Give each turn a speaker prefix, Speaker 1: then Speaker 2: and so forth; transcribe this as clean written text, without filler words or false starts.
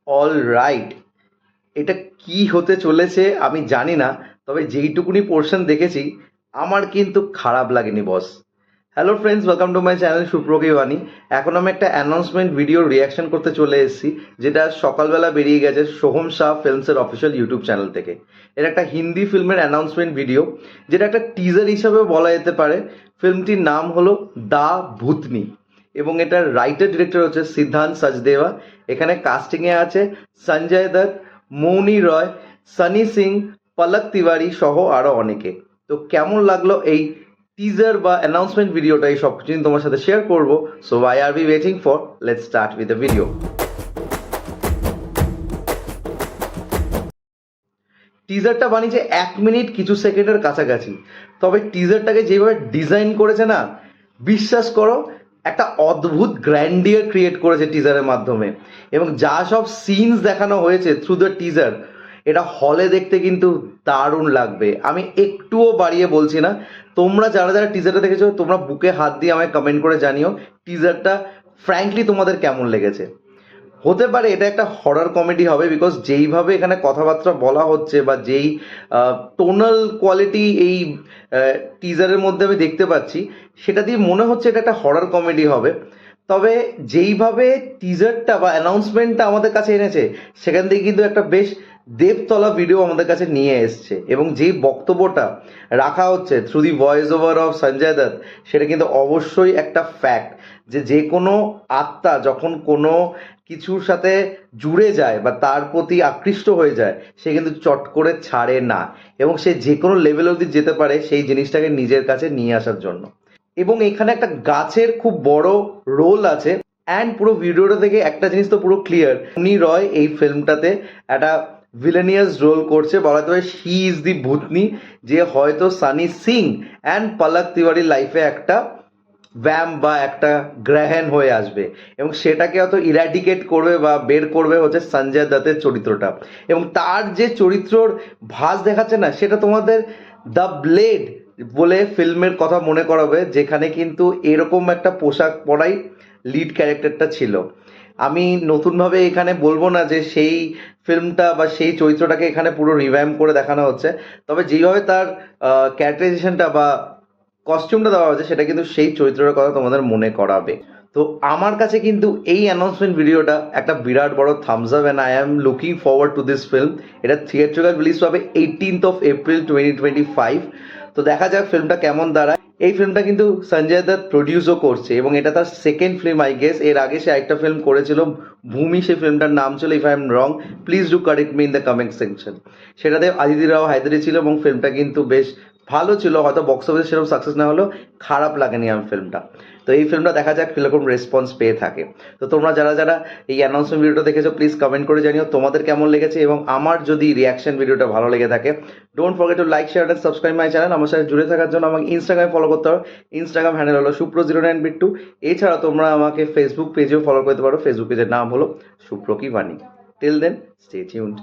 Speaker 1: All right, এটা কি হতে চলেছে আমি জানি না, তবে যেইটুকুনি পোর্শন দেখেছি আমার কিন্তু খারাপ লাগেনি boss. Hello friends, welcome to my channel সুপ্রকি বাণী। এখন আমি একটা অ্যানাউন্সমেন্ট ভিডিও রিয়াকশন করতে চলে এসেছি, যেটা সকালবেলা বেরিয়ে গেছে সোহম শাহ ফিল্মসের অফিসিয়াল ইউটিউব চ্যানেল থেকে। এটা একটা হিন্দি ফিল্মের অ্যানাউন্সমেন্ট ভিডিও, যেটা একটা টিজার হিসাবে বলা যেতে পারে। ফিল্মটির নাম হলো দা ভূতনি এবং এটার রাইটার ডিরেক্টর হচ্ছে সিদ্ধান্ত সচদেওয়া। এখানে কাস্টিংয়ে আছে সঞ্জয় দত্ত, মৌনি রয়, সানি সিং, পলক তিওয়ারি সহ আরো অনেকে। তো কেমন লাগলো এই টিজার বা অ্যানাউন্সমেন্ট ভিডিওটা, এই সব কিছু তোমার সাথে শেয়ার করবো। So what are we waiting for, let's start with the video. টিজারটা বানিয়েছে 1 মিনিট কিছু সেকেন্ডের কাছাকাছি, তবে টিজারটাকে যেভাবে ডিজাইন করেছে না, বিশ্বাস করো একটা অদ্ভুত গ্র্যান্ডিয়ার ক্রিয়েট করেছে টিজারের মাধ্যমে। এবং যা সব সিনস দেখানো হয়েছে থ্রু দ্য টিজার, এটা হলে দেখতে কিন্তু দারুণ লাগবে। আমি একটুও বাড়িয়ে বলছি না। তোমরা যারা যারা টিজারটা দেখেছো, তোমরা বুকে হাত দিয়ে আমায় কমেন্ট করে জানিও টিজারটা ফ্র্যাঙ্কলি তোমাদের কেমন লেগেছে। হতে পারে এটা একটা হরর কমেডি হবে, বিকজ যেইভাবে এখানে কথাবার্তা বলা হচ্ছে বা যেই টোনাল কোয়ালিটি এই টিজারের মধ্যে আমি দেখতে পাচ্ছি, সেটা দিয়ে মনে হচ্ছে এটা একটা হরর কমেডি হবে। তবে যেইভাবে টিজারটা বা অ্যানাউন্সমেন্টটা আমাদের কাছে এনেছে, সেখান থেকে কিন্তু একটা বেশ দেবতলা ভিডিও আমাদের কাছে নিয়ে এসছে। এবং যেই বক্তব্যটা রাখা হচ্ছে through the voice over of Sanjay Dutta, সেটা কিন্তু অবশ্যই একটা ফ্যাক্ট যে যে কোনো আত্মা যখন কোনো কিছুর সাথে জুড়ে যায় বা তার প্রতি আকৃষ্ট হয়ে যায়, সে কিন্তু চট করে ছাড়ে না এবং সে যে কোনো লেভেল অবধি যেতে পারে সেই জিনিসটাকে নিজের কাছে নিয়ে আসার জন্য। এবং এখানে একটা গাছের খুব বড় রোল আছে। অ্যান্ড পুরো ভিডিওটা থেকে একটা জিনিস তো পুরো ক্লিয়ার, উনি রয় এই ফিল্মটাতে একটা ভিলেনিয়াস রোল করছে। বলা যেতে পারে শি ইজ দি ভূতনি, যে হয়তো সানি সিং অ্যান্ড পলক তিওয়ারির লাইফে একটা ব্যাম বা একটা গ্রহণ হয়ে আসবে এবং সেটাকে হয়তো ইরাডিকেট করবে বা বের করবে হচ্ছে সঞ্জয় দত্তের চরিত্রটা। এবং তার যে চরিত্রর ভাস দেখাচ্ছে না, সেটা তোমাদের দ্য ব্লেড বলে ফিল্মের কথা মনে করাবে, যেখানে কিন্তু এরকম একটা পোশাক পরাই লিড ক্যারেক্টারটা ছিল। আমি নতুনভাবে এখানে বলবো না যে সেই ফিল্মটা বা সেই চরিত্রটাকে এখানে পুরো রিভ্যাম্প করে দেখানো হচ্ছে, তবে যেইভাবে তার ক্যারেক্টারাইজেশনটা বা কস্টিউমটা দেওয়া হয়েছে, সেটা কিন্তু সেই চরিত্রের কথা তোমাদের মনে করাবে। তো আমার কাছে কিন্তু এই অ্যানাউন্সমেন্ট ভিডিওটা একটা বিরাট বড় thumbs up, and I am looking forward to this film. এটা থিয়েট্রিক্যাল রিলিজ পাবে 18th of April 2025। তো দেখা যাক ফিল্মটা কেমন দাঁড়ায়। এই ফিল্মটা কিন্তু সঞ্জয় দত্ত প্রডিউসও করছে এবং এটা তার সেকেন্ড ফিল্ম আই গেস। এর আগে সে একটা ফিল্ম করেছিল ভূমি, সেই ফিল্মটার নাম ছিল, if I am wrong please do correct me in the comment section. সেটাতে আদিতি রাও হায়দারি ছিল এবং ফিল্মটা কিন্তু বেশ ভালো ছিল। হয়তো বক্স অফিসে সেরকম সাকসেস না হলেও খারাপ লাগেনি আমার ফিল্মটা। তো এই ফিল্মটা দেখা যাক কীরকম রেসপন্স পেয়ে থাকে। তো তোমরা যারা যারা এই অ্যানাউন্সমেন্ট ভিডিওটা দেখেছো, প্লিজ কমেন্ট করে জানিও তোমাদের কেমন লেগেছে। এবং আমার যদি রিয়াকশন ভিডিওটা ভালো লেগে থাকে, don't forget to like, share and subscribe my channel. আমার সাথে জুড়ে থাকার জন্য আমাকে ইনস্টাগ্রামে ফলো করতে হবে। ইনস্টাগ্রাম হ্যান্ডেল হলো সুপ্র09বিট্টু। এছাড়া তোমরা আমাকে ফেসবুক পেজেও ফলো করতে পারো। ফেসবুক পেজের নাম হলো সুপ্র কি বাণী। Till then, stay tuned.